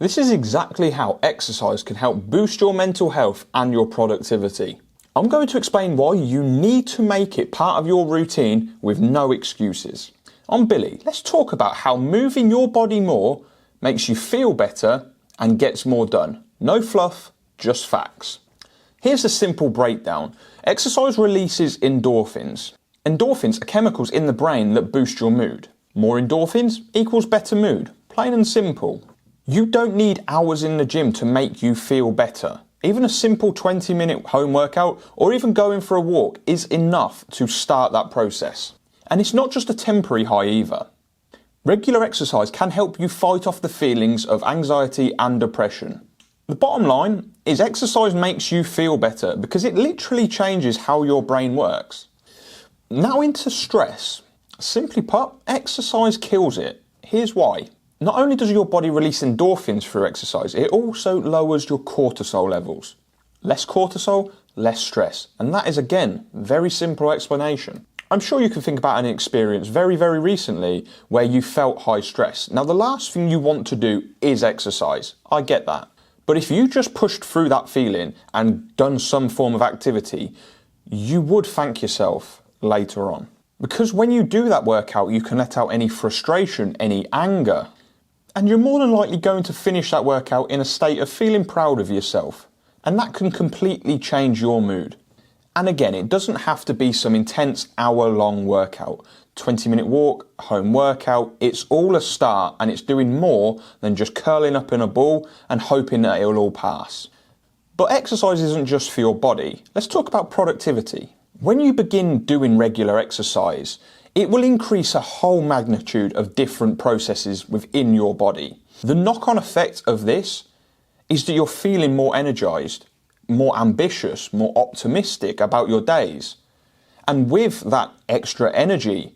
This is exactly how exercise can help boost your mental health and your productivity. I'm going to explain why you need to make it part of your routine with no excuses. I'm Billy. Let's talk about how moving your body more makes you feel better and gets more done. No fluff, just facts. Here's a simple breakdown. Exercise releases endorphins. Endorphins are chemicals in the brain that boost your mood. More endorphins equals better mood. Plain and simple. You don't need hours in the gym to make you feel better. Even a simple 20-minute home workout or even going for a walk is enough to start that process. And it's not just a temporary high either. Regular exercise can help you fight off the feelings of anxiety and depression. The bottom line is exercise makes you feel better because it literally changes how your brain works. Now into stress. Simply put, exercise kills it. Here's why. Not only does your body release endorphins through exercise, it also lowers your cortisol levels. Less cortisol, less stress. And that is, again, very simple explanation. I'm sure you can think about an experience very, very recently where you felt high stress. Now, the last thing you want to do is exercise. I get that. But if you just pushed through that feeling and done some form of activity, you would thank yourself later on. Because when you do that workout, you can let out any frustration, any anger. And you're more than likely going to finish that workout in a state of feeling proud of yourself. And that can completely change your mood. And again, it doesn't have to be some intense hour-long workout. 20-minute walk, home workout, it's all a start and it's doing more than just curling up in a ball and hoping that it'll all pass. But exercise isn't just for your body. Let's talk about productivity. When you begin doing regular exercise, it will increase a whole magnitude of different processes within your body. The knock-on effect of this is that you're feeling more energized, more ambitious, more optimistic about your days. And with that extra energy,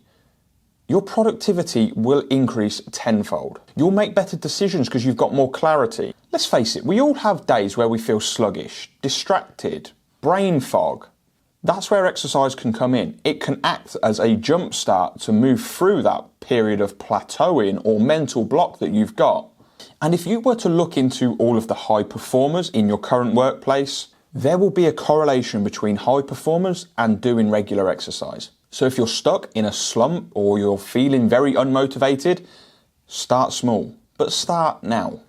your productivity will increase tenfold. You'll make better decisions because you've got more clarity. Let's face it, we all have days where we feel sluggish, distracted, brain fog. That's where exercise can come in. It can act as a jump start to move through that period of plateauing or mental block that you've got. And if you were to look into all of the high performers in your current workplace, there will be a correlation between high performers and doing regular exercise. So if you're stuck in a slump or you're feeling very unmotivated, start small, but start now.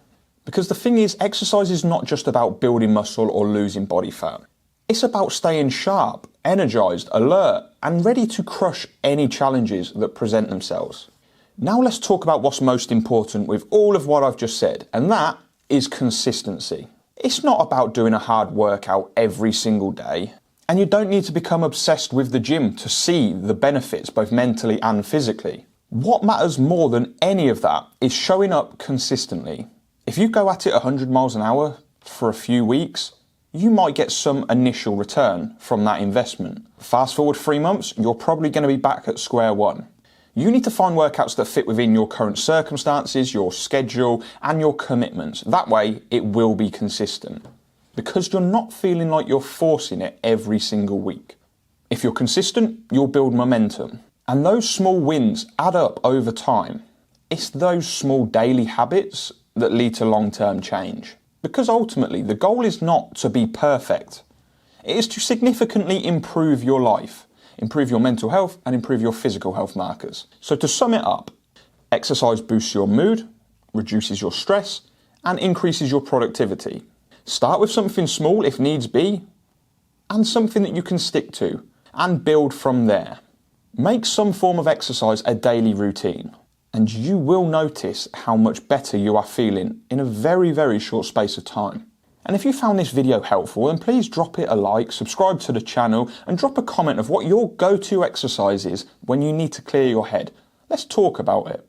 Because the thing is, exercise is not just about building muscle or losing body fat. It's about staying sharp, energized, alert, and ready to crush any challenges that present themselves. Now let's talk about what's most important with all of what I've just said, and that is consistency. It's not about doing a hard workout every single day, and you don't need to become obsessed with the gym to see the benefits both mentally and physically. What matters more than any of that is showing up consistently. If you go at it 100 miles an hour for a few weeks, you might get some initial return from that investment. Fast forward 3 months, you're probably going to be back at square one. You need to find workouts that fit within your current circumstances, your schedule, and your commitments. That way, it will be consistent. Because you're not feeling like you're forcing it every single week. If you're consistent, you'll build momentum. And those small wins add up over time. It's those small daily habits that lead to long-term change. Because ultimately, the goal is not to be perfect. It is to significantly improve your life, improve your mental health, and improve your physical health markers. So to sum it up, exercise boosts your mood, reduces your stress, and increases your productivity. Start with something small if needs be, and something that you can stick to, and build from there. Make some form of exercise a daily routine. And you will notice how much better you are feeling in a very, very short space of time. And if you found this video helpful, then please drop it a like, subscribe to the channel, and drop a comment of what your go-to exercise is when you need to clear your head. Let's talk about it.